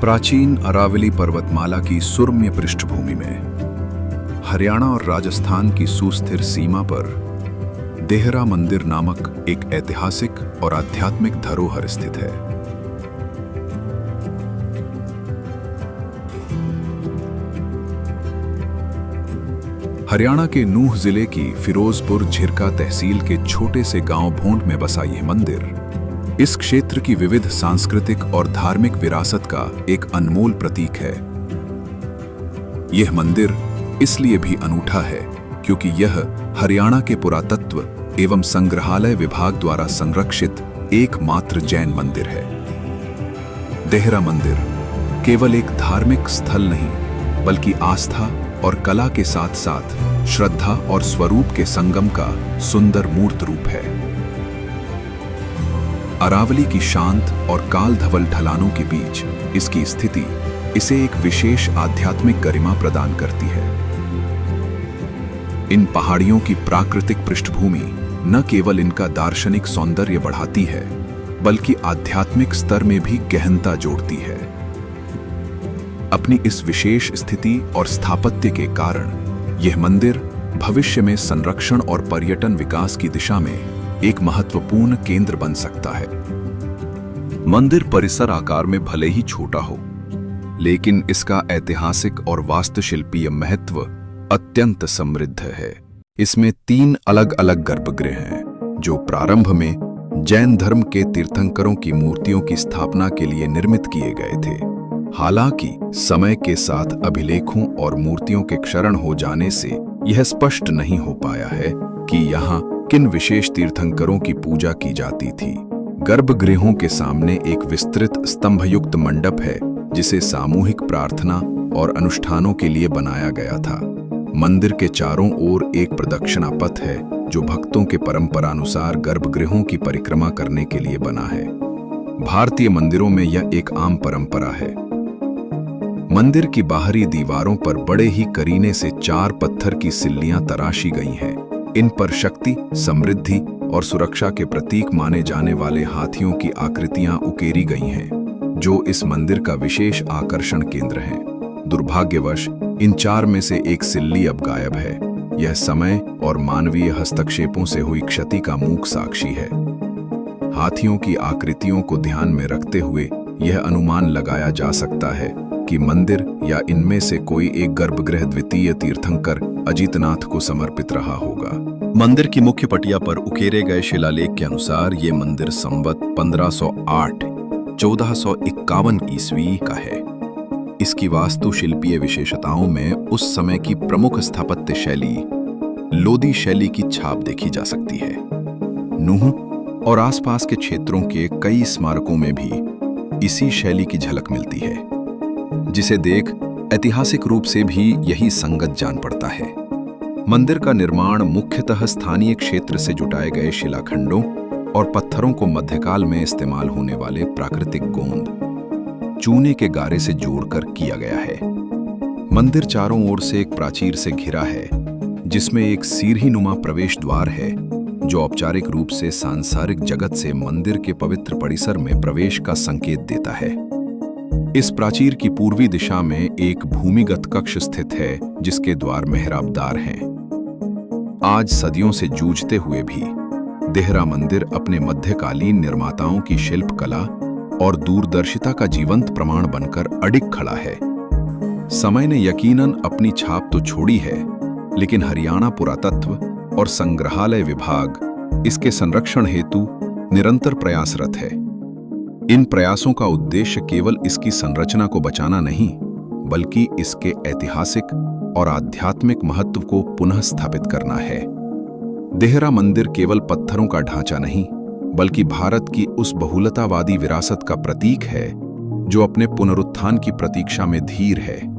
प्राचीन अरावली पर्वतमाला की सुरम्य पृष्ठभूमि में हरियाणा और राजस्थान की सुस्थिर सीमा पर देहरा मंदिर नामक एक ऐतिहासिक और आध्यात्मिक धरोहर स्थित है। हरियाणा के नूह जिले की फिरोजपुर झिरका तहसील के छोटे से गांव भोंड में बसा यह मंदिर इस क्षेत्र की विविध सांस्कृतिक और धार्मिक विरासत का एक अनमोल प्रतीक है। यह मंदिर इसलिए भी अनूठा है क्योंकि यह हरियाणा के पुरातत्व एवं संग्रहालय विभाग द्वारा संरक्षित एकमात्र जैन मंदिर है। देहरा मंदिर केवल एक धार्मिक स्थल नहीं बल्कि आस्था और कला के साथ साथ श्रद्धा और स्वरूप के संगम का सुंदर मूर्त रूप है। अरावली की शांत और काल-धवल ढलानों के बीच इसकी स्थिति इसे एक विशेष आध्यात्मिक गरिमा प्रदान करती है। इन पहाड़ियों की प्राकृतिक पृष्ठभूमि न केवल इनका दार्शनिक सौंदर्य बढ़ाती है बल्कि आध्यात्मिक स्तर में भी गहनता जोड़ती है। अपनी इस विशेष स्थिति और स्थापत्य के कारण यह मंदिर भविष्य में संरक्षण और पर्यटन विकास की दिशा में एक महत्वपूर्ण केंद्र बन सकता है। मंदिर परिसर आकार में भले ही छोटा हो, लेकिन इसका ऐतिहासिक और वास्तुशिल्पीय महत्व अत्यंत समृद्ध है। इसमें 3 अलग-अलग गर्भगृह हैं, जो प्रारंभ में जैन धर्म के तीर्थंकरों की मूर्तियों की स्थापना के लिए निर्मित किए गए थे। हालांकि समय के साथ अभिलेखों और मूर्तियों के क्षरण हो जाने से यह स्पष्ट नहीं हो पाया है कि यहाँ किन विशेष तीर्थंकरों की पूजा की जाती थी। गर्भगृहों के सामने एक विस्तृत स्तंभयुक्त मंडप है जिसे सामूहिक प्रार्थना और अनुष्ठानों के लिए बनाया गया था। मंदिर के चारों ओर एक प्रदक्षिणा पथ है जो भक्तों के परंपरानुसार गर्भगृहों की परिक्रमा करने के लिए बना है। भारतीय मंदिरों में यह एक आम परंपरा है। मंदिर की बाहरी दीवारों पर बड़े ही करीने से 4 पत्थर की सिल्लियां तराशी गई हैं। इन पर शक्ति, समृद्धि और सुरक्षा के प्रतीक माने जाने वाले हाथियों की आकृतियां उकेरी गई हैं, जो इस मंदिर का विशेष आकर्षण केंद्र हैं। दुर्भाग्यवश इन 4 में से एक सिल्ली अब गायब है। यह समय और मानवीय हस्तक्षेपों से हुई क्षति का मूक साक्षी है। हाथियों की आकृतियों को ध्यान में रखते हुए यह अनुमान लगाया जा सकता है कि मंदिर या इनमें से कोई एक गर्भगृह द्वितीय तीर्थंकर अजितनाथ को समर्पित रहा होगा। मंदिर की मुख्य पटिया पर उकेरे गए शिलालेख के अनुसार ये मंदिर संवत 1508 1451 ईस्वी का है। इसकी वास्तुशिल्पीय विशेषताओं में उस समय की प्रमुख स्थापत्य शैली लोदी शैली की छाप देखी जा सकती है। नूह और आसपास के क्षेत्रों के कई स्मारकों में भी इसी शैली की झलक मिलती है, जिसे देख ऐतिहासिक रूप से भी यही संगत जान पड़ता है। मंदिर का निर्माण मुख्यतः स्थानीय क्षेत्र से जुटाए गए शिलाखंडों और पत्थरों को मध्यकाल में इस्तेमाल होने वाले प्राकृतिक गोंद, चूने के गारे से जोड़कर किया गया है। मंदिर चारों ओर से एक प्राचीर से घिरा है, जिसमें एक सीढ़ीनुमा प्रवेश द्वार है, जो औपचारिक रूप से सांसारिक जगत से मंदिर के पवित्र परिसर में प्रवेश का संकेत देता है। इस प्राचीर की पूर्वी दिशा में एक भूमिगत कक्ष स्थित है, जिसके द्वार मेहराबदार हैं। आज सदियों से जूझते हुए भी देहरा मंदिर अपने मध्यकालीन निर्माताओं की शिल्पकला और दूरदर्शिता का जीवंत प्रमाण बनकर अडिग खड़ा है। समय ने यकीनन अपनी छाप तो छोड़ी है, लेकिन हरियाणा पुरातत्व और संग्रहालय विभाग इसके संरक्षण हेतु निरंतर प्रयासरत है। इन प्रयासों का उद्देश्य केवल इसकी संरचना को बचाना नहीं, बल्कि इसके ऐतिहासिक और आध्यात्मिक महत्व को पुनः स्थापित करना है। देहरा मंदिर केवल पत्थरों का ढांचा नहीं, बल्कि भारत की उस बहुलतावादी विरासत का प्रतीक है जो अपने पुनरुत्थान की प्रतीक्षा में धीर है।